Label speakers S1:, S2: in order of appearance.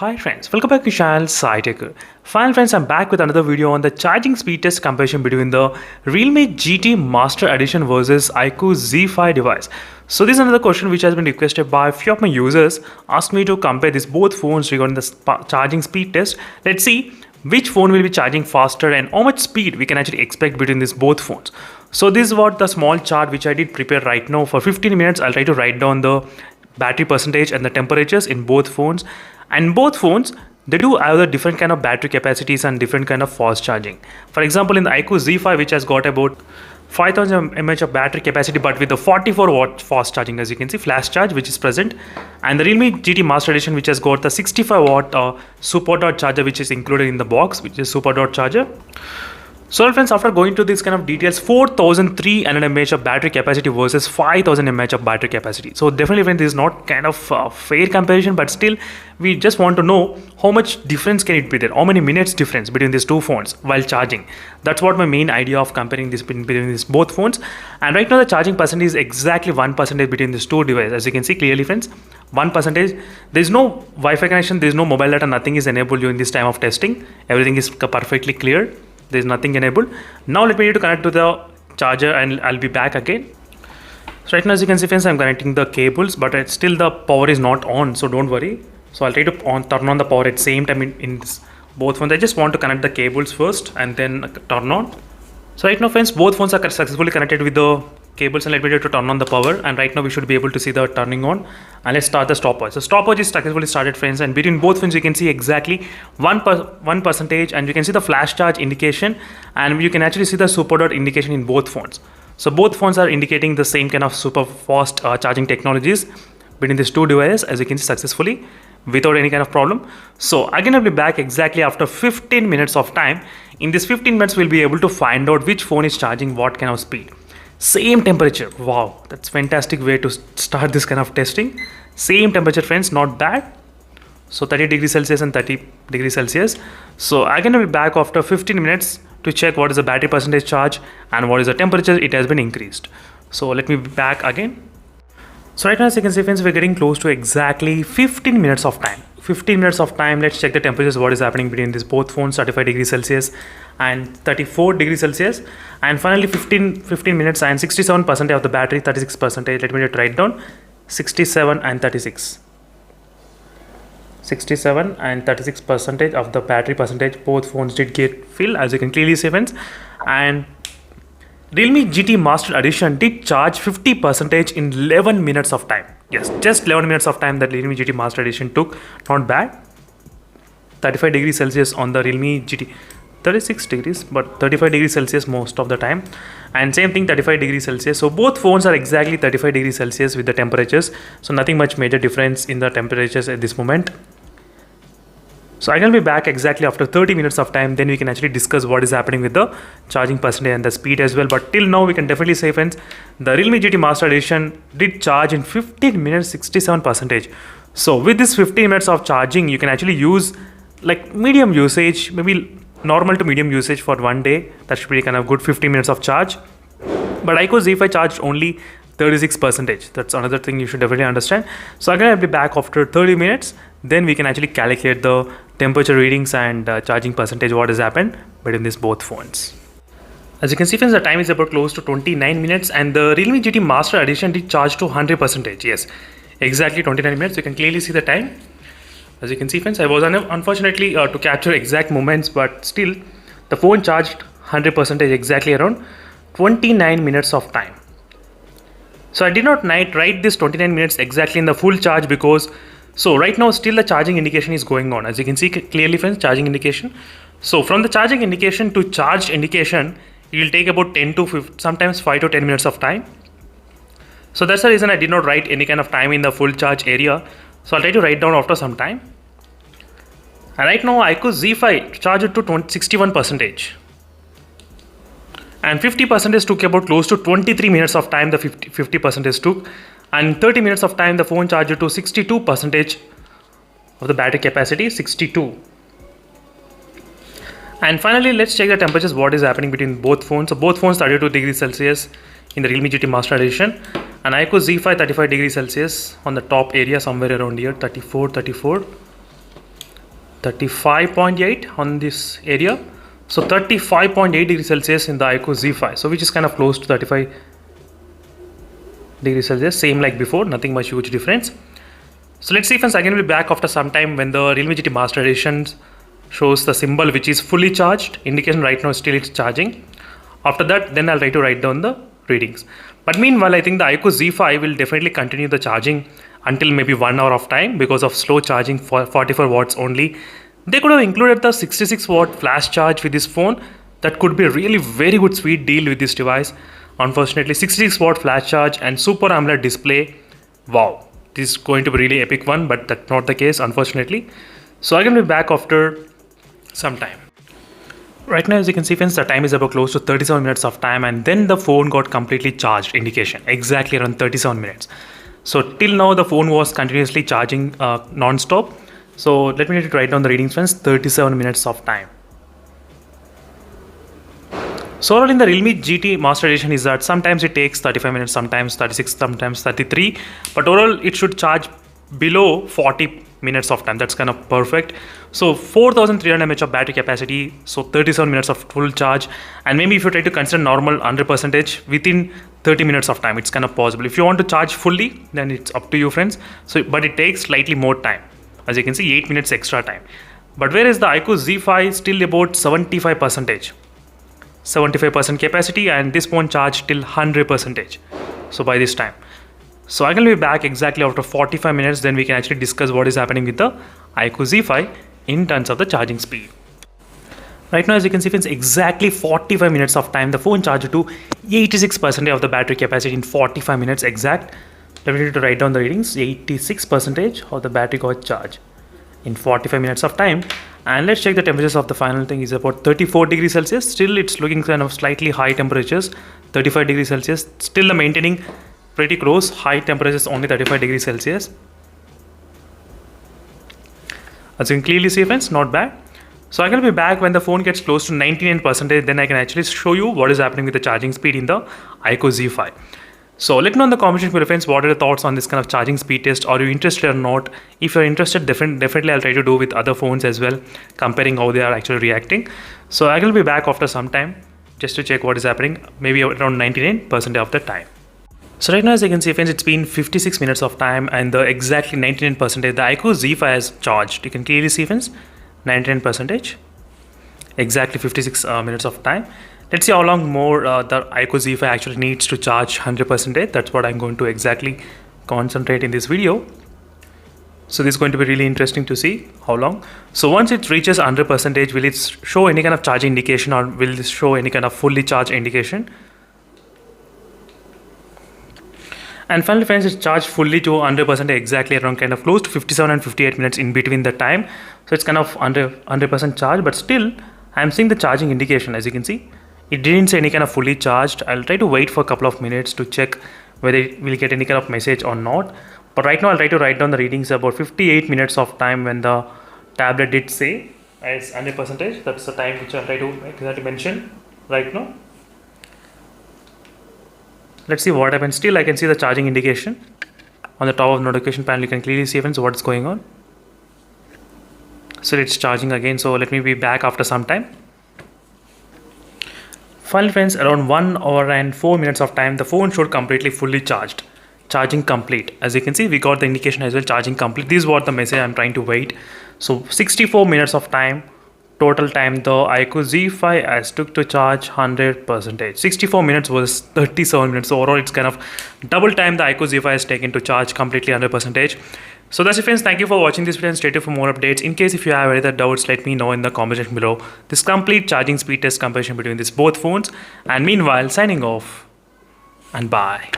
S1: Hi friends, welcome back to channel iQOO. Fine friends, I'm back with another video on the charging speed test comparison between the Realme GT Master Edition versus iQOO Z5 device. So this is another question which has been requested by a few of my users, asked me to compare these both phones regarding the charging speed test. Let's see which phone will be charging faster and how much speed we can actually expect between these both phones. So this is what the small chart which I did prepare right now. For 15 minutes, I'll try to write down the battery percentage and the temperatures in both phones. And both phones, they do have a different kind of battery capacities and different kind of fast charging. For example, in the iQOO Z5, which has got about 5000 mAh of battery capacity, but with the 44 watt fast charging, as you can see, flash charge, which is present. And the Realme GT Master Edition, which has got the 65 watt super dot charger, which is included in the box, which is super dot charger. So friends, after going to these kind of details, 4300 mAh of battery capacity versus 5000 mAh of battery capacity. So definitely friends, this is not kind of fair comparison, but still we just want to know how much difference can it be there, how many minutes difference between these two phones while charging. That's what my main idea of comparing this between these both phones. And right now the charging percentage is exactly 1% between these two devices. As you can see clearly friends, 1%. There is no Wi-Fi connection, there is no mobile data, nothing is enabled during this time of testing. Everything is perfectly clear. There's nothing enabled. Now let me need to connect to the charger and I'll be back again. So right now, as you can see friends, I'm connecting the cables, but still the power is not on, so don't worry. So I'll try to turn on the power at the same time in both phones. I just want to connect the cables first and then turn on. So right now friends, both phones are successfully connected with the cables, and let me try to turn on the power, and right now we should be able to see the turning on. And let's start the stopwatch. So stopwatch is successfully started friends, and between both phones you can see exactly 1%, and you can see the flash charge indication, and you can actually see the super dot indication in both phones. So both phones are indicating the same kind of super fast charging technologies between these two devices, as you can see successfully without any kind of problem. So again, I'll be back exactly after 15 minutes of time. In this 15 minutes we'll be able to find out which phone is charging what kind of speed. Same temperature. Wow, that's fantastic way to start this kind of testing. Same temperature friends, not bad. So 30 degrees Celsius and 30 degrees Celsius. So again, I'll be back after 15 minutes to check what is the battery percentage charge and what is the temperature it has been increased. So let me be back again. So right now, as you can see friends, we're getting close to exactly 15 minutes of time. 15 minutes of time. Let's check the temperatures, what is happening between these both phones, 35 degrees Celsius and 34 degrees Celsius. And finally 15 minutes and 67% of the battery, 36%. Let me just write down 67 and 36. 67 and 36% of the battery percentage both phones did get filled, as you can clearly see friends. And Realme GT Master Edition did charge 50% in 11 minutes of time. Yes, just 11 minutes of time that Realme GT Master Edition took. Not bad. 35 degrees Celsius on the Realme GT. 36 degrees, but 35 degrees Celsius most of the time. And same thing, 35 degrees Celsius. So both phones are exactly 35 degrees Celsius with the temperatures. So nothing much major difference in the temperatures at this moment. So I'm going to be back exactly after 30 minutes of time. Then we can actually discuss what is happening with the charging percentage and the speed as well. But till now, we can definitely say friends, the Realme GT Master Edition did charge in 15 minutes 67%. So with this 15 minutes of charging, you can actually use like medium usage, maybe normal to medium usage for one day. That should be kind of good 15 minutes of charge. But iQOO Z5 charged only 36%. That's another thing you should definitely understand. So again, I'll be back after 30 minutes. Then we can actually calculate the temperature readings and charging percentage, what has happened between these both phones. As you can see friends, the time is about close to 29 minutes, and the Realme GT Master Edition did charge to 100%. Yes, exactly 29 minutes. You can clearly see the time. As you can see friends, I was unfortunately to capture exact moments, but still the phone charged 100% exactly around 29 minutes of time. So I did not write this 29 minutes exactly in the full charge because so right now still the charging indication is going on. As you can see clearly friends, charging indication. So from the charging indication to charged indication, it will take about 10 to 15, sometimes 5 to 10 minutes of time. So that's the reason I did not write any kind of time in the full charge area. So I'll try to write down after some time. And right now iQOO Z5 charged to 61%. And 50% took about close to 23 minutes of time, the 50% took. And 30 minutes of time, the phone charged to 62% of the battery capacity, 62. And finally, let's check the temperatures, what is happening between both phones. So both phones 32 degrees Celsius in the Realme GT Master Edition. And iQOO Z5 35 degrees Celsius on the top area, somewhere around here, 34. 35.8 on this area. So 35.8 degrees Celsius in the iQOO Z5. So which is kind of close to 35 degrees Celsius, same like before, nothing much huge difference. So let's see friends, again we'll be back after some time when the Realme GT Master Edition shows the symbol which is fully charged, indication right now still it's charging. After that, then I'll try to write down the readings. But meanwhile, I think the iQOO Z5 will definitely continue the charging until maybe 1 hour of time because of slow charging for 44 watts only. They could have included the 66 watt flash charge with this phone. That could be a really very good sweet deal with this device. Unfortunately, 66 watt flash charge and Super AMOLED display. Wow, this is going to be really epic one, but that's not the case unfortunately. So I'm going to be back after some time. Right now, as you can see friends, the time is about close to 37 minutes of time, and then the phone got completely charged, indication exactly around 37 minutes. So till now the phone was continuously charging non-stop. So let me write down the readings friends, 37 minutes of time. So overall in the Realme GT Master Edition is that sometimes it takes 35 minutes, sometimes 36, sometimes 33, but overall it should charge below 40 minutes of time. That's kind of perfect. So 4300 mAh of battery capacity, so 37 minutes of full charge, and maybe if you try to consider normal 100% within 30 minutes of time, it's kind of possible. If you want to charge fully, then it's up to you friends. So but it takes slightly more time, as you can see 8 minutes extra time. But whereas the iQOO Z5 still about 75% capacity, and this won't charge till 100%. So by this time. So I'm going to be back exactly after 45 minutes, then we can actually discuss what is happening with the iQOO Z5 in terms of the charging speed. Right now, as you can see, it's exactly 45 minutes of time. The phone charged to 86% of the battery capacity in 45 minutes exact. Let me write down the readings. 86% of the battery got charged in 45 minutes of time. And let's check the temperatures of the final thing is about 34 degrees Celsius. Still, it's looking kind of slightly high temperatures, 35 degrees Celsius. Still, the maintaining pretty close. High temperatures only 35 degrees Celsius. As you can clearly see friends, not bad. So I'm going to be back when the phone gets close to 99%, then I can actually show you what is happening with the charging speed in the iQOO Z5. So let me know in the comment section friends, what are your thoughts on this kind of charging speed test? Are you interested or not? If you're interested, definitely I'll try to do with other phones as well, comparing how they are actually reacting. So I will be back after some time just to check what is happening, maybe around 99% of the time. So right now, as you can see friends, it's been 56 minutes of time, and the exactly 99%, the iQOO Z5 has charged. You can clearly see friends, 99%, exactly 56 minutes of time. Let's see how long more the iQOO Z5 actually needs to charge 100%. That's what I'm going to exactly concentrate in this video. So this is going to be really interesting to see how long. So once it reaches 100%, will it show any kind of charging indication, or will this show any kind of fully charged indication? And finally friends, it's charged fully to 100% exactly around kind of close to 57 and 58 minutes in between the time. So it's kind of under 100% charge, but still I'm seeing the charging indication. As you can see, it didn't say any kind of fully charged. I'll try to wait for a couple of minutes to check whether it will get any kind of message or not. But right now I'll try to write down the readings about 58 minutes of time when the tablet did say it's 100%. That's the time which I'll try to exactly mention right now. Let's see what happens. Still I can see the charging indication on the top of the notification panel. You can clearly see friends what's going on. So it's charging again. So let me be back after some time. Finally friends, around 1 hour and 4 minutes of time, the phone showed completely fully charged. Charging complete. As you can see, we got the indication as well, charging complete. This is what the message I'm trying to wait. So 64 minutes of time. Total time the iQOO Z5 has took to charge 100%. 64 minutes was 37 minutes. So overall, it's kind of double time the iQOO Z5 has taken to charge completely 100%. So that's it friends. Thank you for watching this video and stay tuned for more updates. In case if you have any other doubts, let me know in the comment section below. This complete charging speed test comparison between these both phones. And meanwhile, signing off and bye.